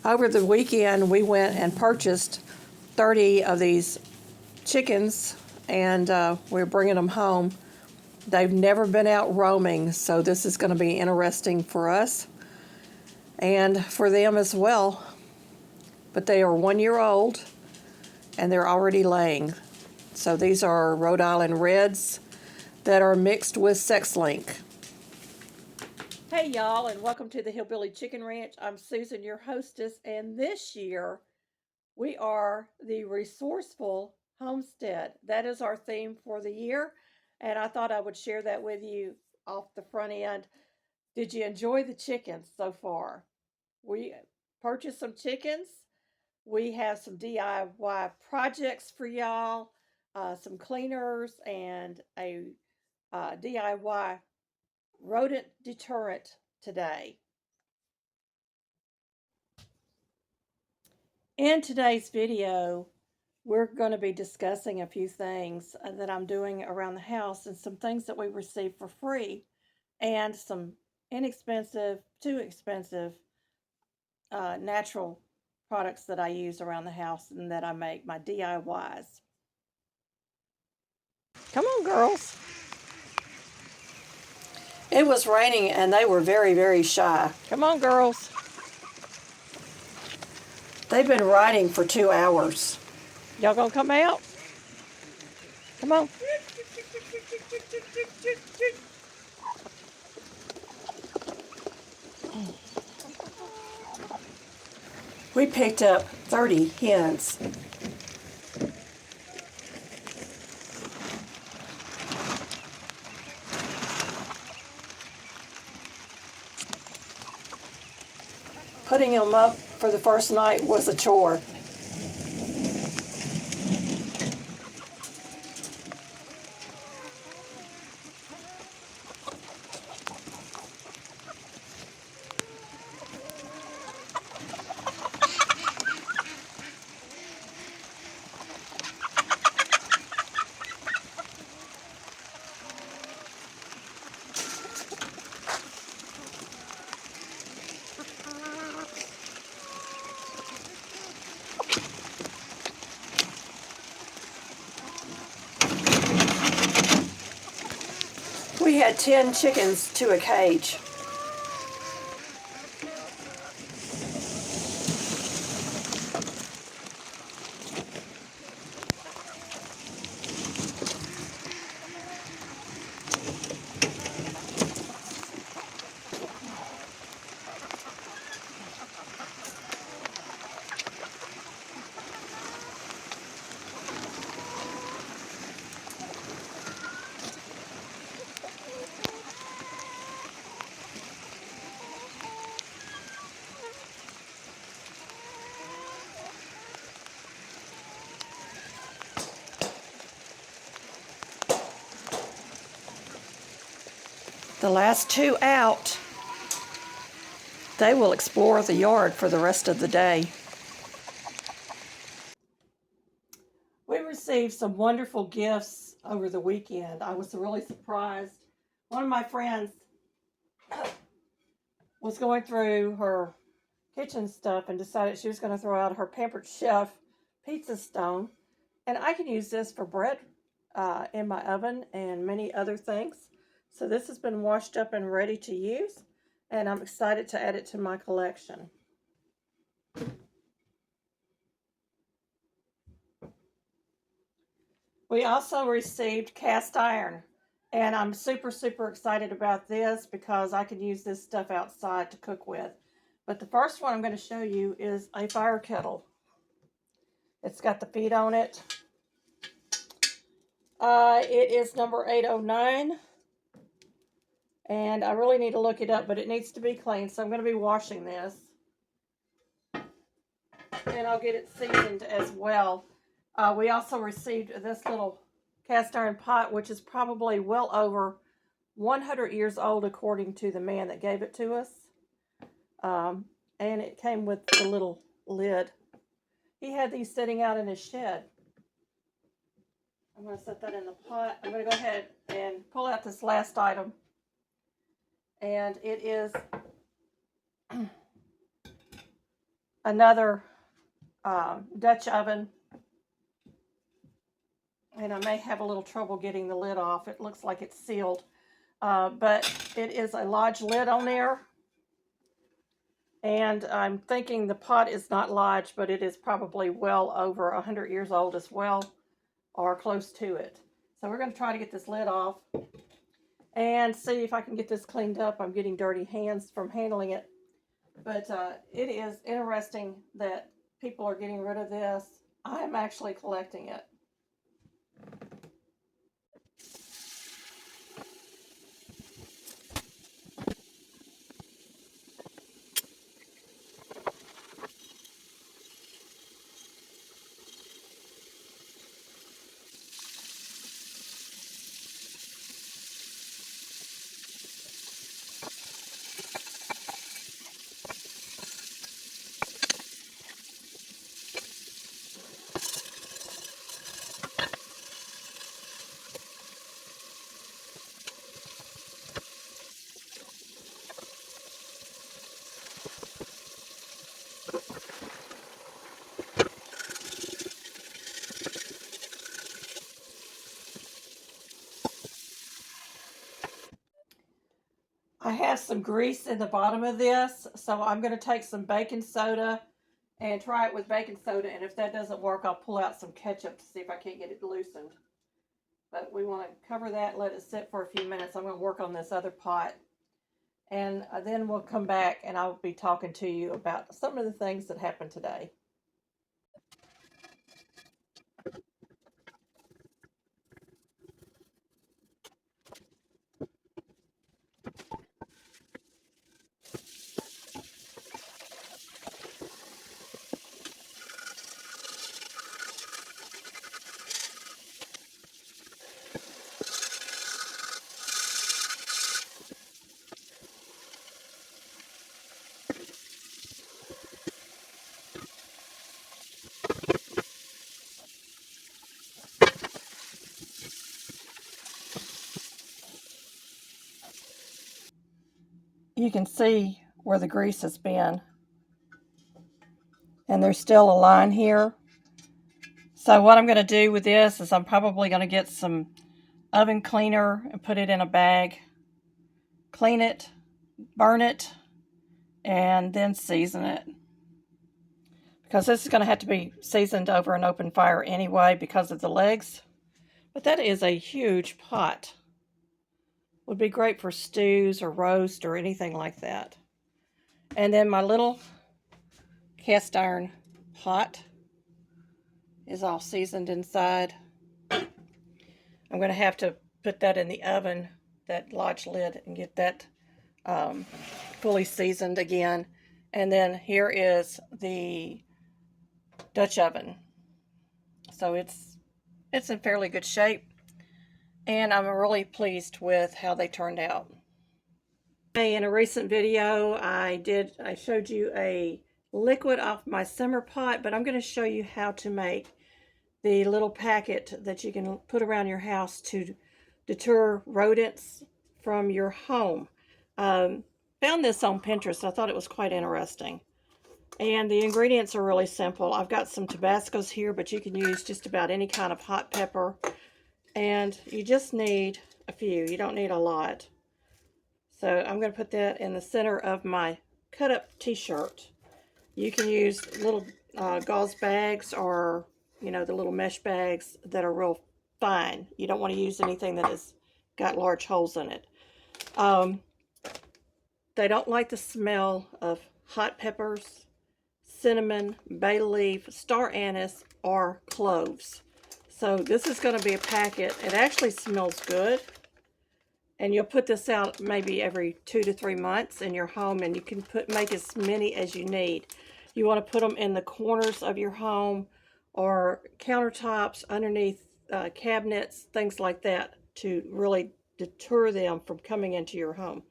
Over the weekend, we went and purchased 30 of these chickens, and we're bringing them home. They've never been out roaming, so this is going to be interesting for us and for them as well. But they are 1 year old, and they're already laying. So these are Rhode Island Reds that are mixed with Sexlink. Hey y'all, and welcome to the Hillbilly Chicken Ranch. I'm Susan, your hostess, and this year we are the Resourceful Homestead. That is our theme for the year, and I thought I would share that with you off the front end. Did you enjoy the chickens so far? We purchased some chickens. We have some DIY projects for y'all, some cleaners, and a DIY rodent deterrent today. In today's video, we're going to be discussing a few things that I'm doing around the house and some things that we received for free and some inexpensive, too expensive natural products that I use around the house and that I make, my DIYs. Come on, girls. It was raining and they were very, very shy. Come on, girls. They've been riding for 2 hours. Y'all gonna come out? Come on. We picked up 30 hens. Putting them up for the first night was a chore. We had 10 chickens to a cage. The last 2 out, they will explore the yard for the rest of the day. We received some wonderful gifts over the weekend. I was really surprised. One of my friends was going through her kitchen stuff and decided she was going to throw out her Pampered Chef pizza stone. And I can use this for bread in my oven and many other things. So this has been washed up and ready to use, and I'm excited to add it to my collection. We also received cast iron, and I'm super, super excited about this because I can use this stuff outside to cook with. But the first one I'm going to show you is a fire kettle. It's got the feet on it. It is number 809. And I really need to look it up, but it needs to be clean. So I'm going to be washing this. And I'll get it seasoned as well. We also received this little cast iron pot, which is probably well over 100 years old, according to the man that gave it to us. And it came with the little lid. He had these sitting out in his shed. I'm going to set that in the pot. I'm going to go ahead and pull out this last item. And it is another Dutch oven. And I may have a little trouble getting the lid off. It looks like it's sealed. But it is a large lid on there. And I'm thinking the pot is not large, but it is probably well over 100 years old as well, or close to it. So we're going to try to get this lid off and see if I can get this cleaned up. I'm getting dirty hands from handling it. But it is interesting that people are getting rid of this. I'm actually collecting it. I have some grease in the bottom of this, so I'm going to take some baking soda and try it with baking soda, and if that doesn't work, I'll pull out some ketchup to see if I can't get it loosened. But we want to cover that, let it sit for a few minutes. I'm going to work on this other pot, and then we'll come back and I'll be talking to you about some of the things that happened today. You can see where the grease has been, and there's still a line here. So what I'm going to do with this is I'm probably going to get some oven cleaner and put it in a bag, clean it, burn it, and then season it. Because this is going to have to be seasoned over an open fire anyway because of the legs. But that is a huge pot. Would be great for stews or roast or anything like that. And then my little cast iron pot is all seasoned inside. I'm going to have to put that in the oven, that large lid, and get that fully seasoned again. And then here is the Dutch oven. So it's in fairly good shape, and I'm really pleased with how they turned out. In a recent video, I showed you a liquid off my simmer pot, but I'm going to show you how to make the little packet that you can put around your house to deter rodents from your home. Found this on Pinterest. I thought it was quite interesting. And the ingredients are really simple. I've got some Tabascos here, but you can use just about any kind of hot pepper. And you just need a few. You don't need a lot. So I'm going to put that in the center of my cut-up t-shirt. You can use little gauze bags, or, you know, the little mesh bags that are real fine. You don't want to use anything that has got large holes in it. They don't like the smell of hot peppers, cinnamon, bay leaf, star anise, or cloves. So this is going to be a packet. It actually smells good. And you'll put this out maybe every 2 to 3 months in your home, and you can make as many as you need. You want to put them in the corners of your home or countertops, underneath cabinets, things like that, to really deter them from coming into your home.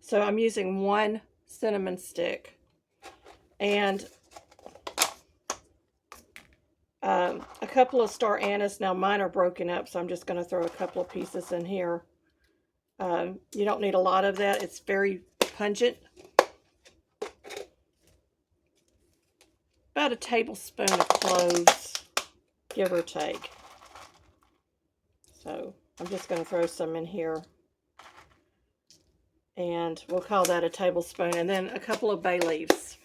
So I'm using 1 cinnamon stick and a couple of star anise. Now mine are broken up, so I'm just going to throw a couple of pieces in here. You don't need a lot of that. It's very pungent. about a tablespoon of cloves, give or take. So I'm just going to throw some in here. And we'll call that a tablespoon. And then a couple of bay leaves.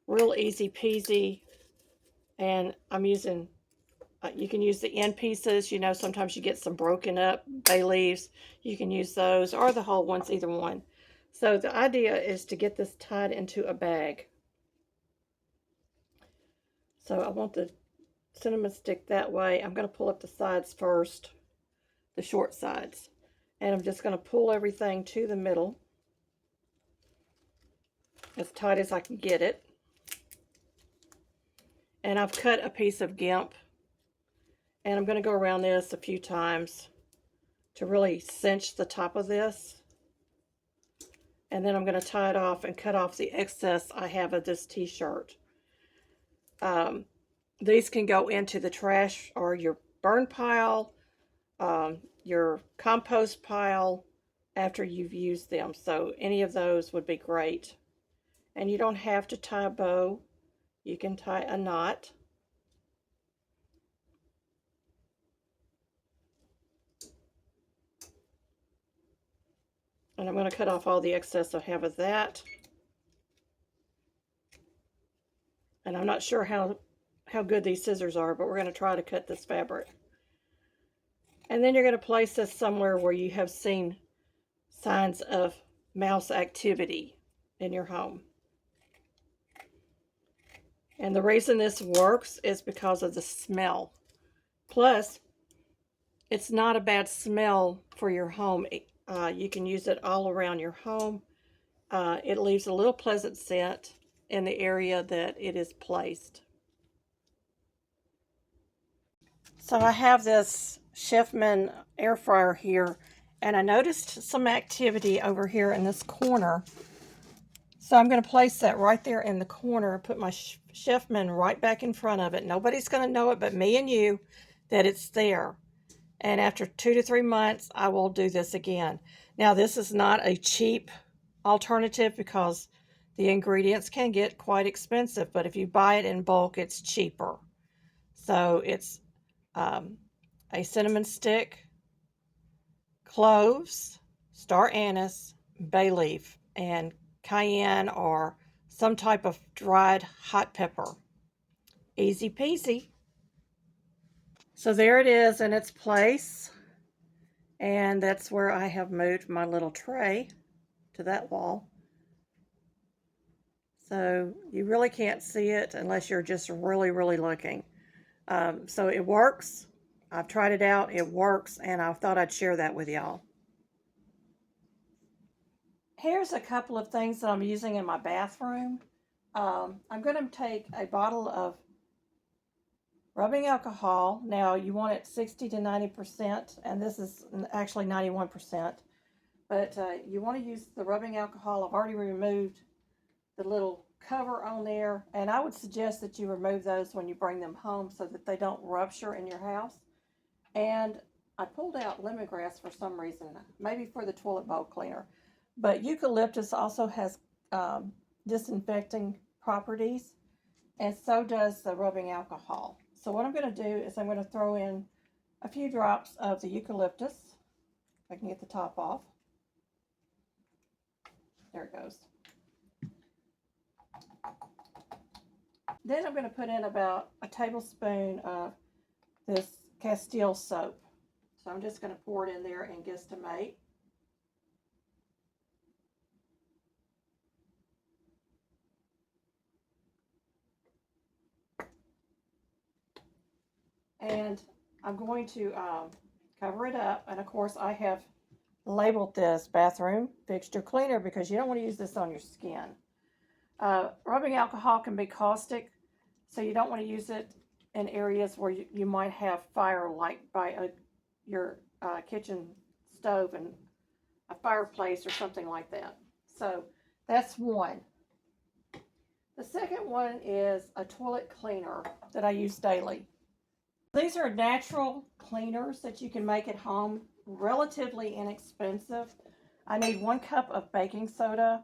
Real easy peasy. And I'm using, you can use the end pieces. You know, sometimes you get some broken up bay leaves. You can use those or the whole ones, either one. So the idea is to get this tied into a bag. So I want the cinnamon stick that way. I'm going to pull up the sides first, the short sides. And I'm just going to pull everything to the middle as tight as I can get it. And I've cut a piece of gimp. And I'm going to go around this a few times to really cinch the top of this. And then I'm going to tie it off and cut off the excess I have of this t-shirt. These can go into the trash or your burn pile, your compost pile after you've used them. So any of those would be great. And you don't have to tie a bow. You can tie a knot. And I'm going to cut off all the excess I have of that. And I'm not sure how good these scissors are, but we're going to try to cut this fabric. And then you're going to place this somewhere where you have seen signs of mouse activity in your home. And the reason this works is because of the smell. Plus, it's not a bad smell for your home. You can use it all around your home. It leaves a little pleasant scent in the area that it is placed. So I have this Chefman air fryer here, and I noticed some activity over here in this corner. So I'm going to place that right there in the corner, put my Chefman right back in front of it. Nobody's going to know it but me and you that it's there. And after 2 to 3 months, I will do this again. Now, this is not a cheap alternative because the ingredients can get quite expensive, but if you buy it in bulk, it's cheaper. So it's a cinnamon stick, cloves, star anise, bay leaf, and cayenne or some type of dried hot pepper. Easy peasy. So there it is in its place. And that's where I have moved my little tray to that wall. So you really can't see it unless you're just really, really looking. So it works. I've tried it out. It works. And I thought I'd share that with y'all. Here's a couple of things that I'm using in my bathroom. I'm going to take a bottle of rubbing alcohol. Now you want it 60 to 90%, and this is actually 91%. But you want to use the rubbing alcohol. I've already removed the little cover on there, and I would suggest that you remove those when you bring them home so that they don't rupture in your house. And I pulled out lemongrass for some reason, maybe for the toilet bowl cleaner. But eucalyptus also has disinfecting properties, and so does the rubbing alcohol. So what I'm going to do is I'm going to throw in a few drops of the eucalyptus. If I can get the top off. There it goes. Then I'm going to put in about a tablespoon of this Castile soap. So I'm just going to pour it in there and guesstimate. And I'm going to cover it up. And of course I have labeled this bathroom fixture cleaner because you don't want to use this on your skin. Rubbing alcohol can be caustic, so you don't want to use it in areas where you might have fire, like by your kitchen stove and a fireplace or something like that. So that's one. The second one is a toilet cleaner that I use daily. These are natural cleaners that you can make at home, relatively inexpensive. I need 1 cup of baking soda,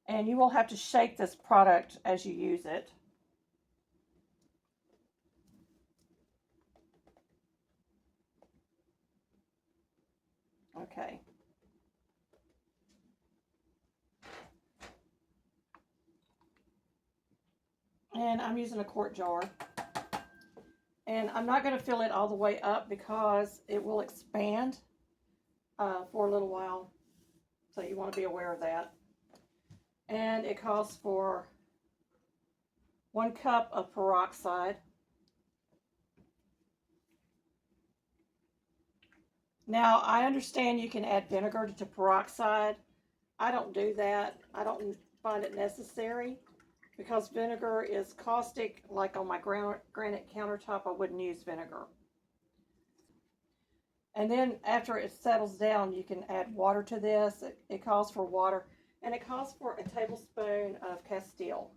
and you will have to shake this product as you use it. Okay. And I'm using a quart jar. And I'm not going to fill it all the way up because it will expand for a little while. So you want to be aware of that. And it calls for 1 cup of peroxide. Now, I understand you can add vinegar to peroxide. I don't do that. I don't find it necessary because vinegar is caustic. Like on my granite countertop, I wouldn't use vinegar. And then after it settles down, you can add water to this. It calls for water, and it calls for a tablespoon of Castile.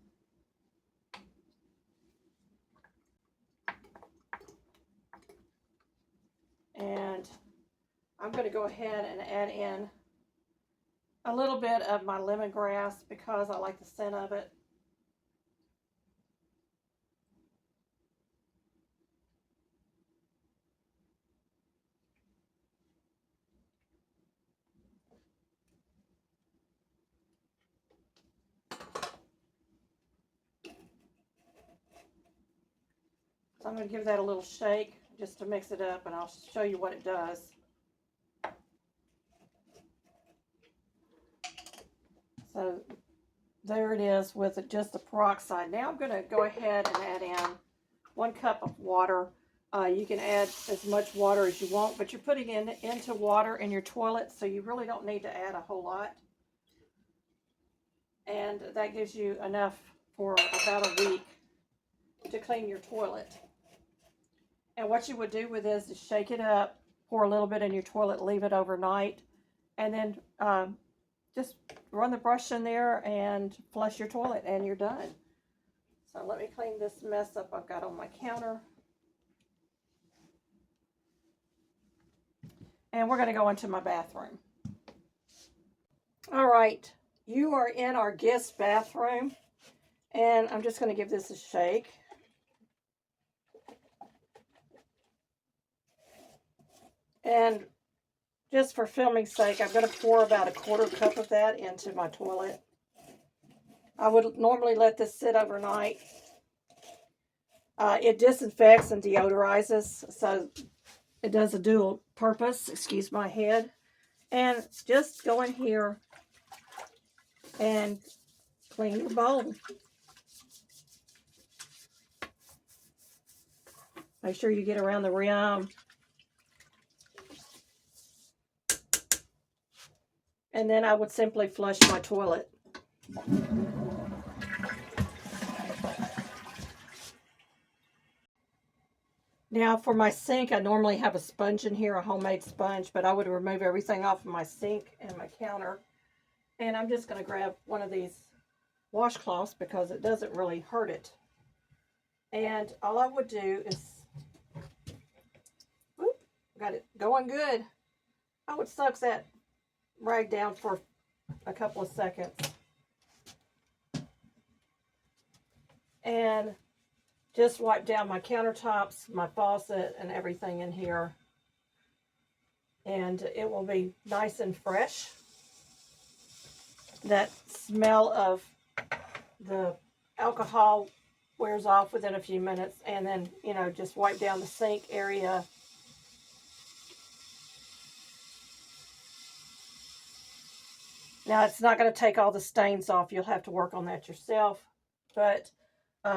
And I'm going to go ahead and add in a little bit of my lemongrass because I like the scent of it. So I'm going to give that a little shake just to mix it up, and I'll show you what it does. So there it is with just the peroxide. Now I'm going to go ahead and add in 1 cup of water. You can add as much water as you want, but you're putting into water in your toilet, so you really don't need to add a whole lot. And that gives you enough for about a week to clean your toilet. And what you would do with this is shake it up, pour a little bit in your toilet, leave it overnight, and then just run the brush in there and flush your toilet, and you're done. So let me clean this mess up I've got on my counter. And we're going to go into my bathroom. All right, you are in our guest bathroom, and I'm just going to give this a shake. And just for filming's sake, I'm going to pour about a 1/4 cup of that into my toilet. I would normally let this sit overnight. It disinfects and deodorizes, so it does a dual purpose. Excuse my head. And just go in here and clean your bowl. Make sure you get around the rim. And then I would simply flush my toilet. Now for my sink, I normally have a sponge in here, a homemade sponge, but I would remove everything off of my sink and my counter. And I'm just going to grab one of these washcloths because it doesn't really hurt it. And all I would do is, whoop, got it going good. I would suck that rag down for a couple of seconds. And just wipe down my countertops, my faucet, and everything in here. And it will be nice and fresh. That smell of the alcohol wears off within a few minutes. And then, you know, just wipe down the sink area. Now, it's not going to take all the stains off. You'll have to work on that yourself. But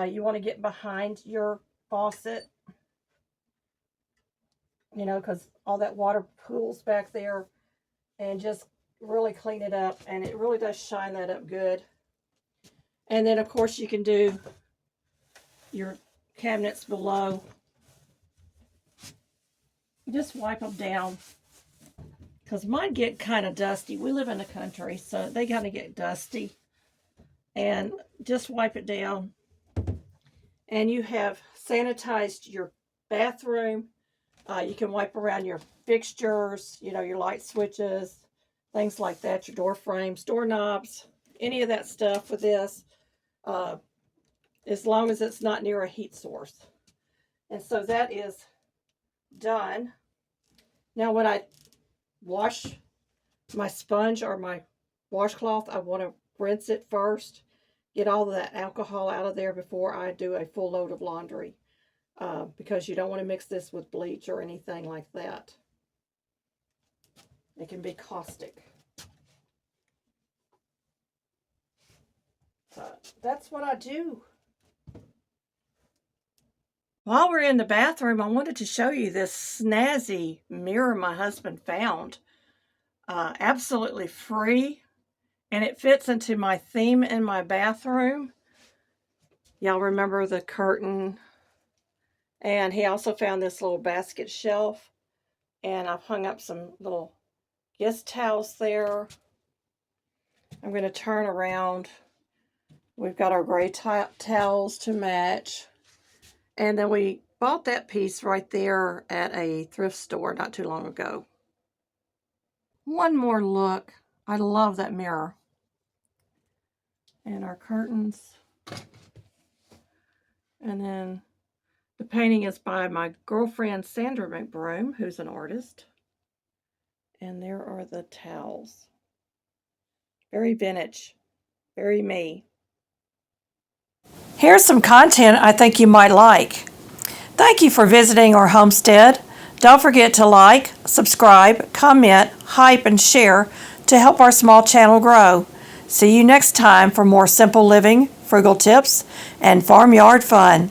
you want to get behind your faucet, you know, because all that water pools back there, and just really clean it up. And it really does shine that up good. And then, of course, you can do your cabinets below. Just wipe them down, because mine get kind of dusty. We live in the country, so they kind of get dusty. And just wipe it down. And you have sanitized your bathroom. You can wipe around your fixtures, you know, your light switches, things like that, your door frames, doorknobs, any of that stuff with this, as long as it's not near a heat source. And so that is done. Now, when I wash my sponge or my washcloth, I want to rinse it first, get all of that alcohol out of there before I do a full load of laundry, because you don't want to mix this with bleach or anything like that. It can be caustic. That's what I do. While we're in the bathroom, I wanted to show you this snazzy mirror my husband found. Absolutely free, and it fits into my theme in my bathroom. Y'all remember the curtain? And he also found this little basket shelf, and I've hung up some little guest towels there. I'm going to turn around. We've got our gray towels to match. And then we bought that piece right there at a thrift store not too long ago. One more look. I love that mirror. And our curtains. And then the painting is by my girlfriend Sandra McBroom, who's an artist. And there are the towels. Very vintage. Very me. Here's some content I think you might like. Thank you for visiting our homestead. Don't forget to like, subscribe, comment, hype, and share to help our small channel grow. See you next time for more simple living, frugal tips, and farmyard fun.